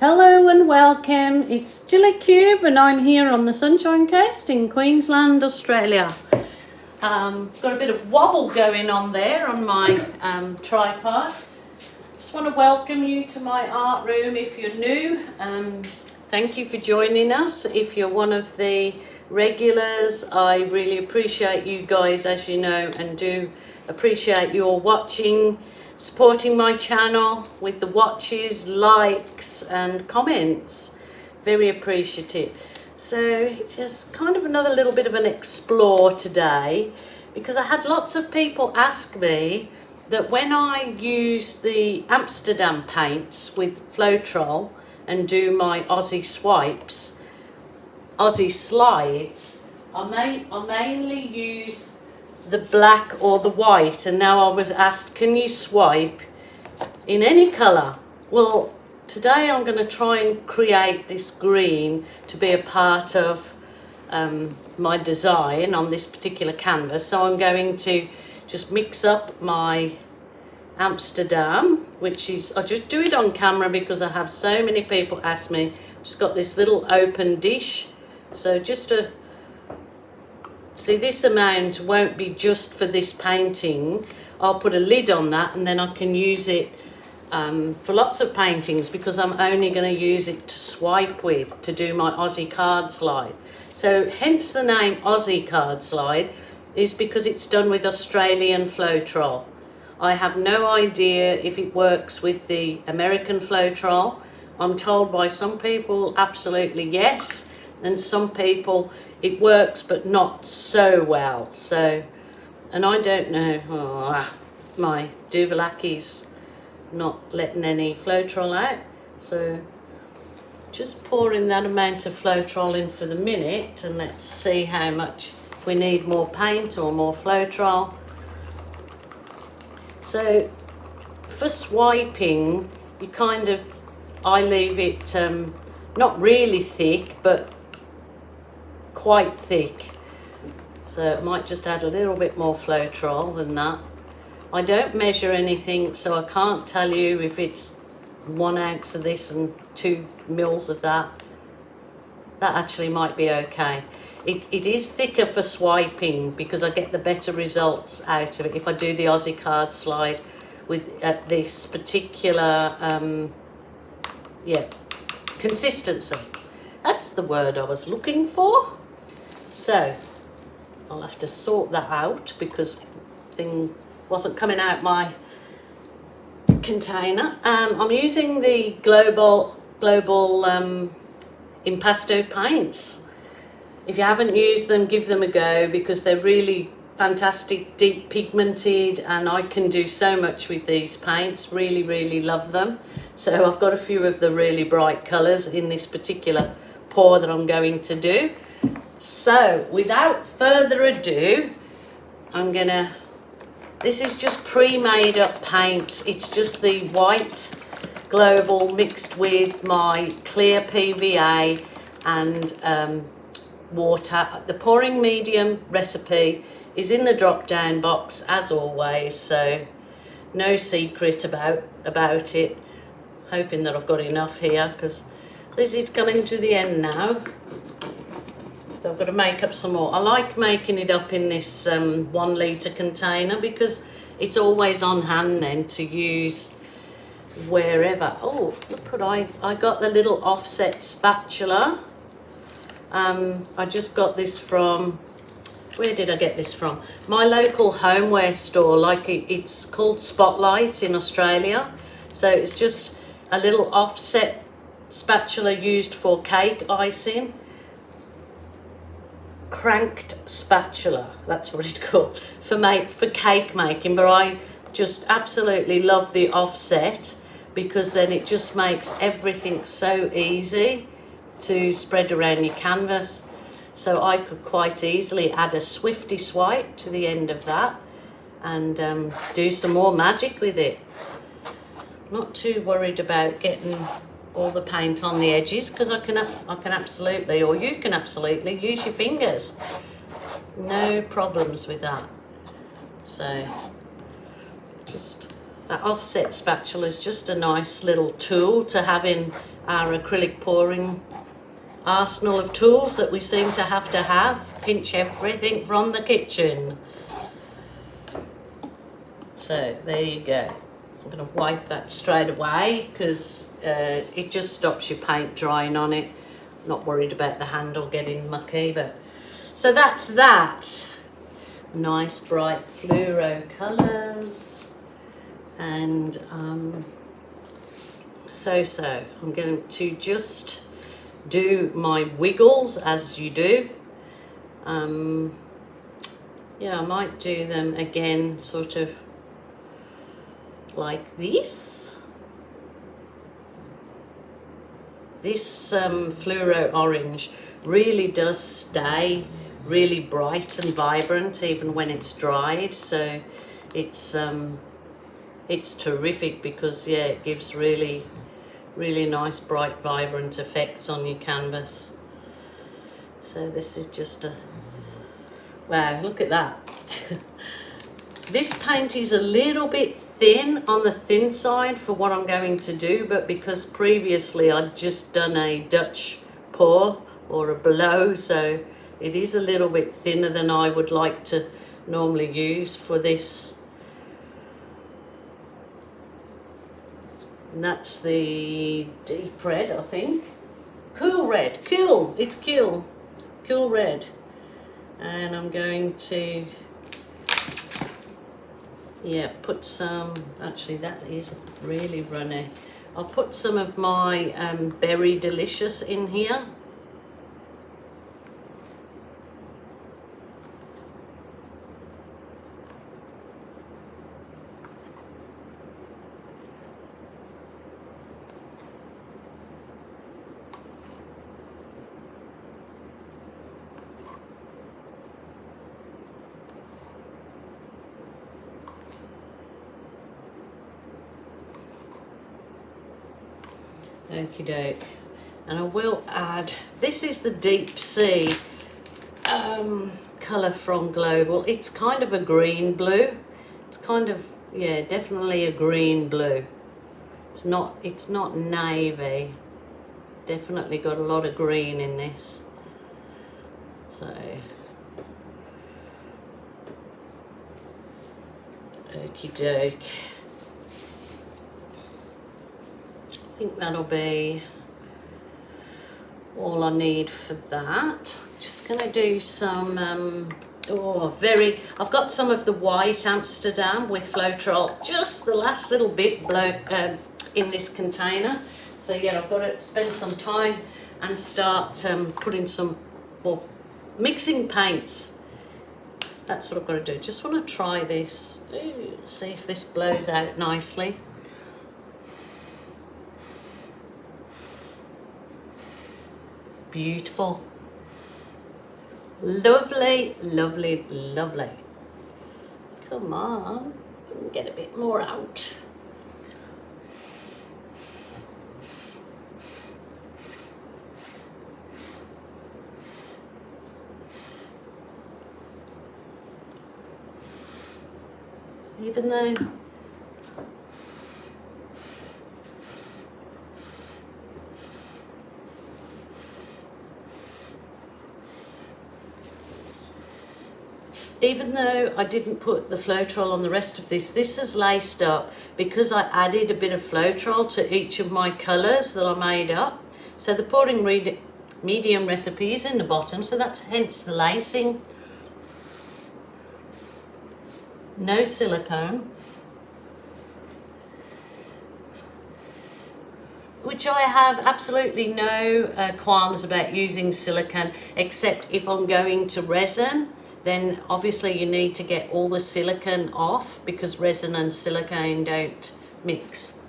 Hello and welcome, it's Gillykube and I'm here on the Sunshine Coast in Queensland, Australia. Got a bit of wobble going on there on my tripod. Just want to welcome you to my art room if you're new. Thank you for joining us. If you're one of the regulars, I really appreciate you guys, as you know, and do appreciate your watching, supporting my channel with the watches, likes and comments. Very appreciative. So just kind of another little bit of an explore today, because I had lots of people ask me that when I use the Amsterdam paints with floetrol and do my Aussie swipes, Aussie slides, I mainly use the black or the white, and now I was asked, can you swipe in any colour? Well, today I'm going to try and create this green to be a part of my design on this particular canvas. So I'm going to just mix up my Amsterdam, which is, I just do it on camera because I have so many people ask me. Just got this little open dish, so just to see, this amount won't be just for this painting. I'll put a lid on that and then I can use it for lots of paintings, because I'm only going to use it to swipe with to do my Aussie card slide. So hence the name Aussie card slide, is because it's done with Australian floetrol. I have no idea if it works with the American floetrol. I'm told by some people absolutely yes, and some people it works but not so well. So, and I don't know, my Duvalaki's not letting any floetrol out, so just pouring that amount of floetrol in for the minute, and let's see how much, if we need more paint or more floetrol. So for swiping, you kind of, I leave it not really thick but quite thick, so it might just add a little bit more floetrol than that. I don't measure anything, so I can't tell you if it's 1 ounce of this and 2 mils of that. That actually might be okay. It is thicker for swiping because I get the better results out of it if I do the Aussie card slide with at this particular consistency. That's the word I was looking for. So I'll have to sort that out because thing wasn't coming out my container. I'm using the global impasto paints. If you haven't used them, give them a go, because they're really fantastic, deep pigmented, and I can do so much with these paints. Really love them. So I've got a few of the really bright colours in this particular pour that I'm going to do. So without further ado, this is just pre-made up paint. It's just the white global mixed with my clear PVA and water. The pouring medium recipe is in the drop down box as always, so no secret about it. Hoping that I've got enough here, because this is coming to the end now. So I've got to make up some more. I like making it up in this 1 litre container because it's always on hand then to use wherever. Oh, look what I got, the little offset spatula. I just got this from, where did I get this from? My local homeware store. Like it's called Spotlight in Australia. So it's just a little offset spatula used for cake icing. Cranked spatula, that's what it's called, for cake making. But I just absolutely love the offset, because then it just makes everything so easy to spread around your canvas. So I could quite easily add a Swifty swipe to the end of that and do some more magic with it. Not too worried about getting all the paint on the edges, because I can absolutely, or you can absolutely use your fingers. No problems with that. So just That offset spatula is just a nice little tool to have in our acrylic pouring arsenal of tools that we seem to have. Pinch everything from the kitchen. So there you go. I'm going to wipe that straight away because it just stops your paint drying on it. Not worried about the handle getting mucky, but so that's that. Nice bright fluoro colours, and so I'm going to just do my wiggles as you do. Yeah, I might do them again sort of like this. This fluoro orange really does stay really bright and vibrant even when it's dried, so it's terrific because yeah, it gives really nice bright vibrant effects on your canvas. So this is just a wow, look at that. This paint is a little bit thin on the thin side for what I'm going to do, but because previously I'd just done a Dutch pour or a blow, so it is a little bit thinner than I would like to normally use for this. And that's the deep red, I think. Cool red, cool, it's cool red. And I'm going to put some, actually that is really runny. I'll put some of my Berry Delicious in here. Okie doke. And I will add, this is the Deep Sea colour from Global. It's kind of a green blue. It's kind of, yeah, definitely a green blue. It's not navy. Definitely got a lot of green in this. So okie doke. I think that'll be all I need for that. Just gonna do some I've got some of the white Amsterdam with floetrol, just the last little bit in this container. So yeah, I've got to spend some time and start putting some, well, mixing paints. That's what I've got to do. Just want to try this. Ooh, see if this blows out nicely. Beautiful. Lovely, lovely, lovely. Come on, get a bit more out. Even though I didn't put the floetrol on the rest of this, this is laced up because I added a bit of floetrol to each of my colours that I made up. So the pouring medium recipe is in the bottom, so that's hence the lacing. No silicone, which I have absolutely no qualms about using silicone, except if I'm going to resin, then obviously you need to get all the silicone off because resin and silicone don't mix.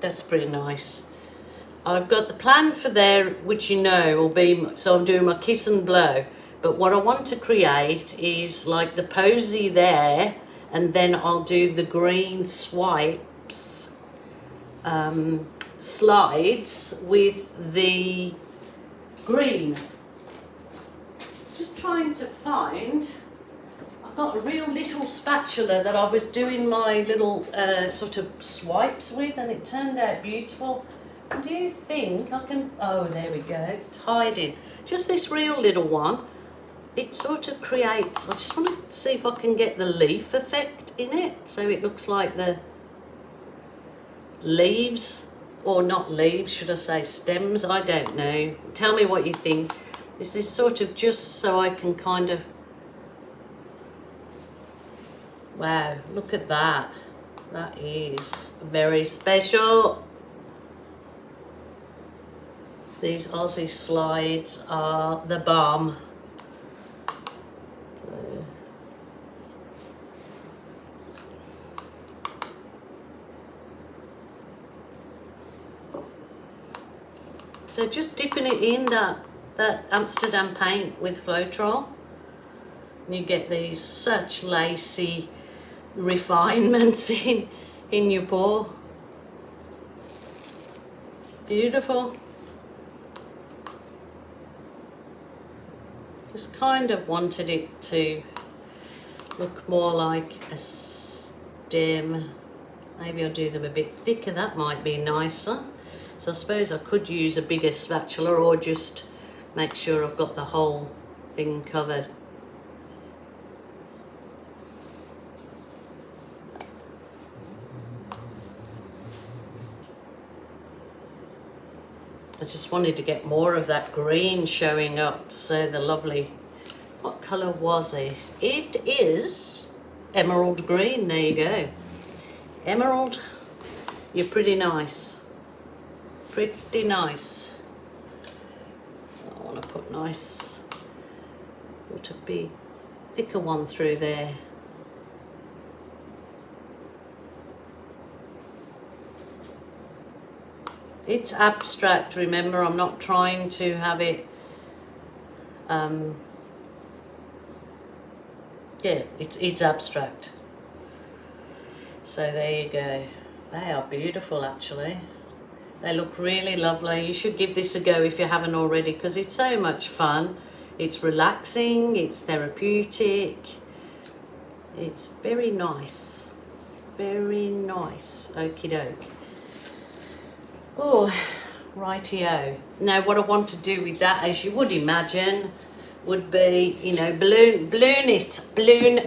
That's pretty nice. I've got the plan for there, which you know will be, so I'm doing my kiss and blow, but what I want to create is like the posy there, and then I'll do the green swipes slides with the green. Just trying to find, I've got a real little spatula that I was doing my little sort of swipes with, and it turned out beautiful. Do you think I can, oh there we go, it's hiding. Just this real little one. It sort of creates, I just want to see if I can get the leaf effect in it, so it looks like the leaves, or not leaves, should I say stems, I don't know. Tell me what you think. This is sort of just so I can kind of, wow, look at that. That is very special. These Aussie slides are the bomb. So just dipping it in that Amsterdam paint with floetrol, and you get these such lacy refinements in your pour. Beautiful. Just kind of wanted it to look more like a stem. Maybe I'll do them a bit thicker, that might be nicer. So I suppose I could use a bigger spatula, or just make sure I've got the whole thing covered. I just wanted to get more of that green showing up, so the lovely, what colour was it? It is emerald green, there you go. Emerald, you're pretty nice. Pretty nice. I want to put nice, what a big thicker one through there. It's abstract, remember, I'm not trying to have it yeah, it's abstract. So there you go. They are beautiful actually. They look really lovely. You should give this a go if you haven't already, because it's so much fun. It's relaxing, it's therapeutic. It's very nice. Very nice. Okie doke. Oh, rightio. Now what I want to do with that, as you would imagine, would be, you know, balloon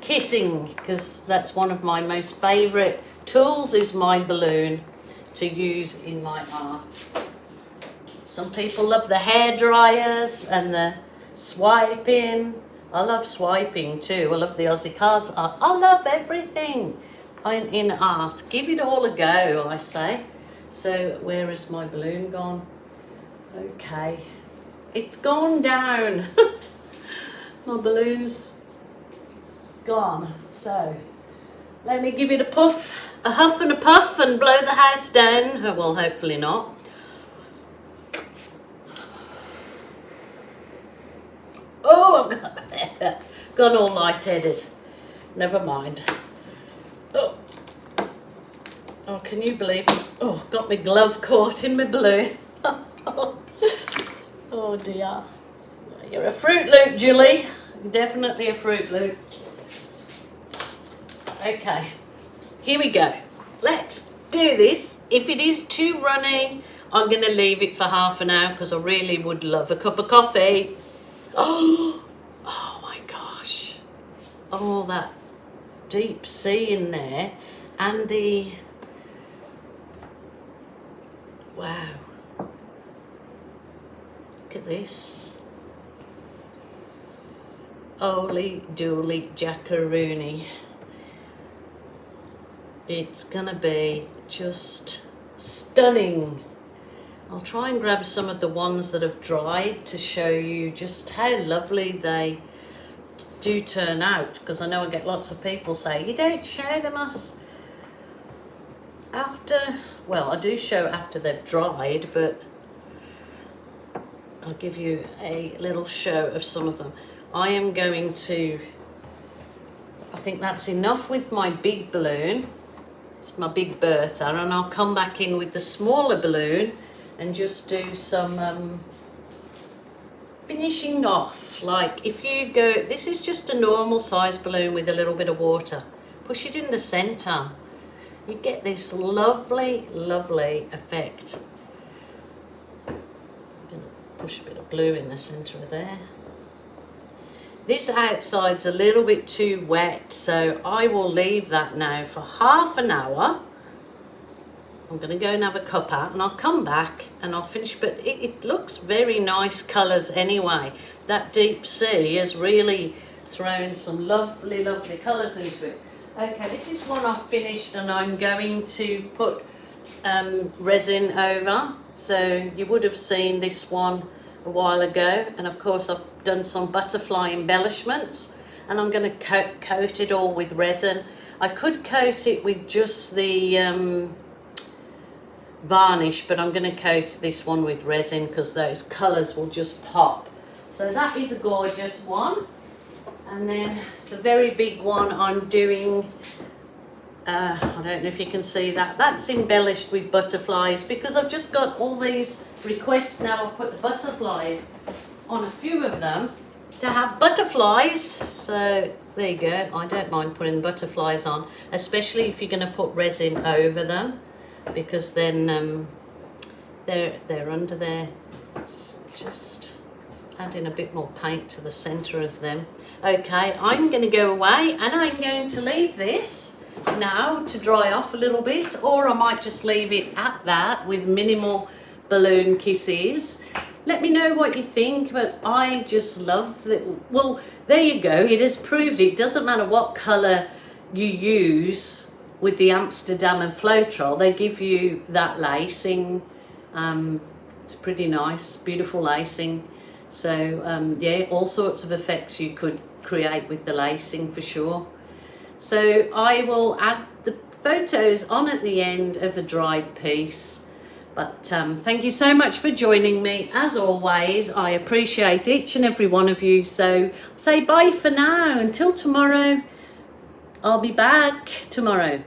kissing, because that's one of my most favourite tools, is my balloon to use in my art. Some people love the hair dryers and the swiping. I love swiping too. I love the Aussie cards art. I love everything in art. Give it all a go, I say. So where is my balloon gone? Okay, it's gone down. My balloon's gone. So let me give it a puff. A huff and a puff and blow the house down. Oh, well, hopefully not. Oh, I've got all light-headed. Never mind. Oh, can you believe it? Oh, got my glove caught in my balloon. Oh dear. You're a Fruit Loop, Julie. Definitely a Fruit Loop. Okay. Here we go. Let's do this. If it is too runny, I'm going to leave it for half an hour, because I really would love a cup of coffee. Oh my gosh. Oh, that deep sea in there. And the... wow. Look at this. Holy dooly jackaroony. It's gonna be just stunning. I'll try and grab some of the ones that have dried to show you just how lovely they do turn out, because I know I get lots of people say, you don't show them us after. Well, I do show after they've dried, but I'll give you a little show of some of them. I am going to, I think that's enough with my big balloon. It's my big Bertha, and I'll come back in with the smaller balloon and just do some finishing off. Like if you go, this is just a normal size balloon with a little bit of water. Push it in the center. You get this lovely, lovely effect. I'm gonna push a bit of blue in the center of there. This outside's a little bit too wet, so I will leave that now for half an hour. I'm going to go and have a cup out, and I'll come back and I'll finish, but it looks very nice colours anyway. That deep sea has really thrown some lovely, lovely colours into it. Okay, this is one I've finished, and I'm going to put resin over. So you would have seen this one a while ago, and of course I've done some butterfly embellishments, and I'm going to coat it all with resin. I could coat it with just the varnish, but I'm going to coat this one with resin because those colours will just pop. So that is a gorgeous one. And then the very big one I'm doing, I don't know if you can see that, that's embellished with butterflies because I've just got all these requests now. I'll put the butterflies on a few of them to have butterflies. So there you go. I don't mind putting the butterflies on, especially if you're going to put resin over them, because then they're under there. Just adding a bit more paint to the center of them. Okay, I'm going to go away and I'm going to leave this now to dry off a little bit, or I might just leave it at that with minimal balloon kisses. Let me know what you think, but I just love that. Well, there you go. It has proved it doesn't matter what color you use with the Amsterdam and floetrol, they give you that lacing. It's pretty nice, beautiful lacing. So yeah, all sorts of effects you could create with the lacing for sure. So I will add the photos on at the end of a dried piece. But thank you so much for joining me. As always, I appreciate each and every one of you. So say bye for now. Until tomorrow. I'll be back tomorrow.